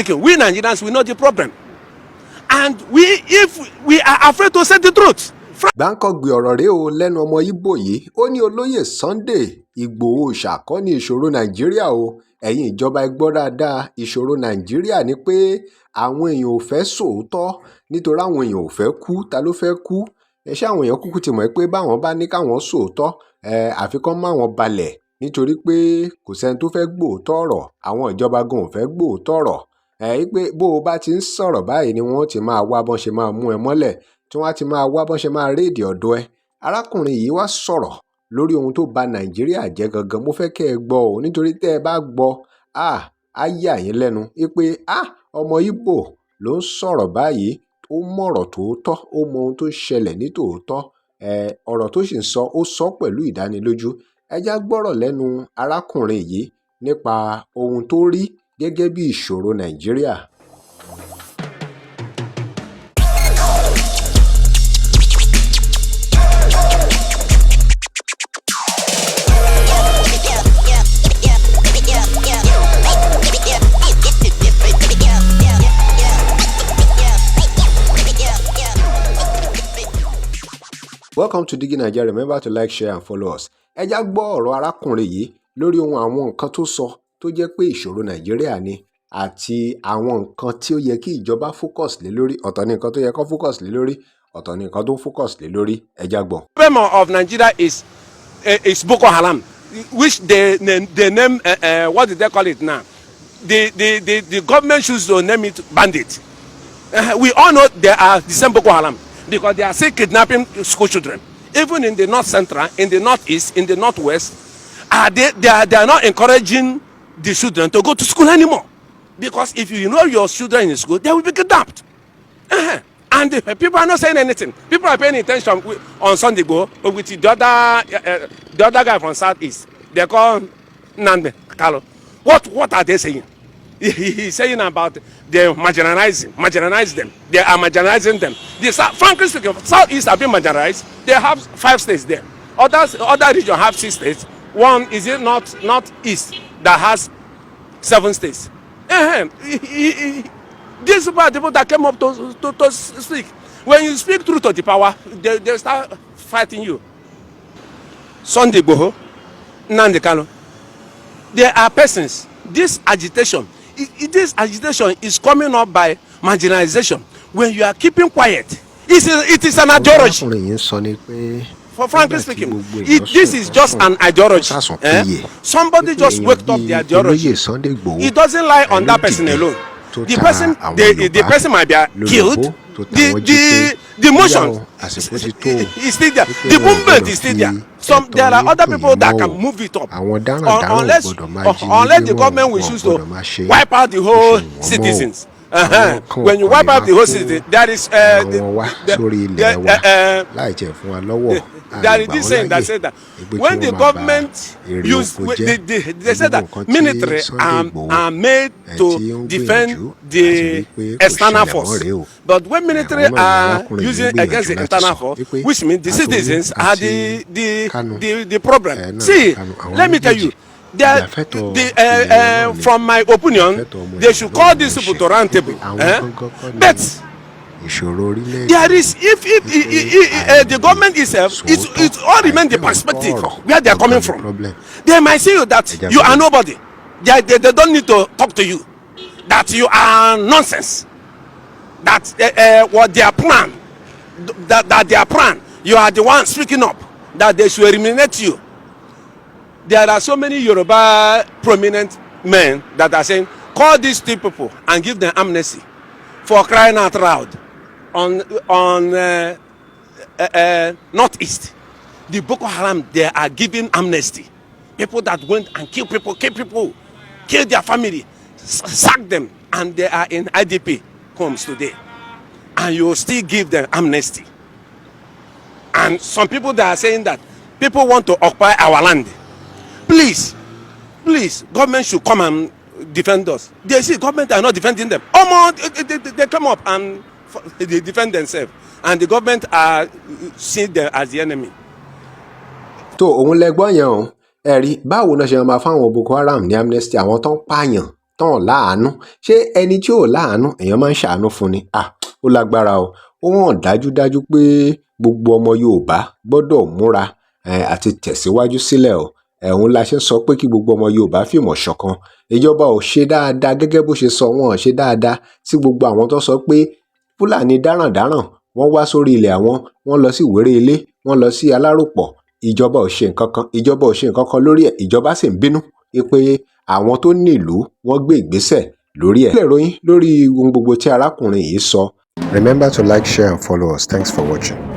We Nigerians, we know the problem. And if we are afraid to say the truth. Gbáǹkọ́gbì ọ̀rọ̀ rèé o lẹ́nu ọmọ Ìgbò yìí. Ó ní olóyè Sunday Igboho ṣàkọ́ ní ìṣòro Nàìjíríà o. Ẹ̀yin ìjọba ẹ gbọ́ dáadáa, ìṣòro Nàìjíríà ni pé àwọn èèyàn ò fẹ́ sòótọ́ nítorí àwọn èèyàn ò fẹ́ kú. Ta ló fẹ́ kú? Ṣé àwọn èèyàn kúkú ti mọ̀ pé báwọn bá ní káwọn sòótọ́ àfi kán má wọn balẹ̀ nítorí pé kò sẹ́ni tó fẹ́ gbòótọ́ ọ̀rọ̀. Àwọn ìjọba gan ò fẹ́ gbòótọ́ ọ̀rọ̀. Pé bó o bá ti ń sọ̀rọ̀ báyìí ni wọ́n ti máa wá bọ́n ṣe máa mú ẹ mọ́lẹ̀, tí wọ́n á ti máa wá bọ́n ṣe máa rédè ọ̀dọ̀ ẹ. Arákùnrin yìí wá sọ̀rọ̀ lórí ohun tó ba Nàìjíríà jẹ́ gangan. Mo fẹ́ kẹ́ ẹ gbọ́ o, nítorí tẹ́ ẹ bá gbọ́ á yà yín lẹ́nu wípé ọmọ Ìgbò ló ń sọ̀rọ̀ báyìí. Ó mọ̀rọ̀ tòótọ́, ó mọ ohun tó ṣẹlẹ̀ ní tòótọ́. Ọ̀rọ̀ tó sì ń sọ, ó sọ pẹ̀lú ìdánilójú. Ẹ já gbọ́rọ̀ lẹ́nu arákùnrin yìí nípa ohun tó rí gẹ́gẹ́ bí ìṣòro Nàìjíríà. Welcome to Digi Nigeria. Remember to like, share and follow us. Ẹ já gbọ́ ọ̀rọ̀ arákùnrin yìí lórí ohun àwọn nǹkan tó sọ tó jẹ́ pé ìṣòro Nàìjíríà ni àti àwọn nǹkan tí ó yẹ kí ìjọba focus lé lórí. Ọ̀tọ̀ ni nǹkan tó yẹ kó focus lé lórí, ọ̀tọ̀ ni nǹkan tó focus lé lórí. Ẹ já gbọ́. The problem of Nigeria is Boko Haram, which they name what did they call it now? The government choose to name it bandit. We all know they are the same Boko Haram because they are still kidnapping school children. Even in the north central, in the northeast, in the northwest, they are not encouraging the children to go to school anymore. Because if you know your children in school, they will be kidnapped. And people are not saying anything. People are paying attention on Sunday Igboho with the other guy from southeast. They call Nnamdi Kanu. What are they saying? He's saying about they marginalize them. They are marginalizing them. Frankly speaking, southeast have been marginalized. They have 5 states there. Other regions have 6 states. One is it northeast that has 7 states. These people are the people that came up to speak. When you speak truth to the power, they start fighting you. Sunday Igboho, Nnamdi Kanu, there are persons. This agitation is coming up by marginalization. When you are keeping quiet, it is an ideology. For frankly speaking, this is just an ideology. Somebody just waked up the ideology. It doesn't lie on that person alone. The person might be killed. The motion is still there. The movement is still there. There are other people that can move it up. Unless the government will choose to wipe out the whole citizens. When you wipe out the whole city, there is there is this saying that said that when the government they said that military are made to defend the external force, but when military are using against the internal force, which means the citizens are the problem. See, let me tell you. From my opinion, they should call these people to round table. But there is, if the government itself, it all remains the perspective where they are coming from. They might see you that you are nobody. They don't need to talk to you. That you are nonsense. That what their plan, that their plan, you are the one speaking up. That they should eliminate you. There are so many Yoruba prominent men that are saying, call these 2 people and give them amnesty for crying out loud. On northeast, the Boko Haram, they are giving amnesty. People that went and kill their family, sack them, and they are in IDP homes today. And you still give them amnesty. And some people that are saying that people want to occupy our land. Please, government should come and defend us. They see government are not defending them. They come up and they defend themselves. And the government are seeing them as the enemy. Tó òun lẹ́gbọ́n yẹn o, ẹ̀rí báwo náà ṣe máa fáwọn Boko Haram ní amnesty, àwọn tó ń pààyàn tán láàánú. Ṣé ẹni tí ò láàánú èèyàn máa ń ṣàánú fún ni? Ó lágbára o. Ó hàn dájúdájú pé gbogbo ọmọ Yorùbá gbọ́dọ̀ múra àti tẹ̀síwájú sílẹ̀ o. Òun la ṣe ń sọ pé kí gbogbo ọmọ Yorùbá fìmọ̀ ṣọ̀kan. Ìjọba ò ṣe dáadáa gẹ́gẹ́ bó ṣe sọ, wọn ò ṣe dáadáa sí gbogbo àwọn tó sọ pé Fúlàní dáràndáràn wọ́n wá sórí ilẹ̀ àwọn, wọ́n lọ sí Ìwéré Ilé, wọ́n lọ sí Aláròpọ̀. Ìjọba ò ṣe nǹkan kan, ìjọba ò ṣe nǹkan kan lórí ẹ̀. Ìjọba sì ń bínú pé àwọn tó ní ìlú wọ́n gbé ìgbésẹ̀ lórí ẹ̀. Ilé ìròyìn lórí ohun gbogbo tí arákùnrin yìí sọ. Remember to like, share and follow us. Thanks for watching.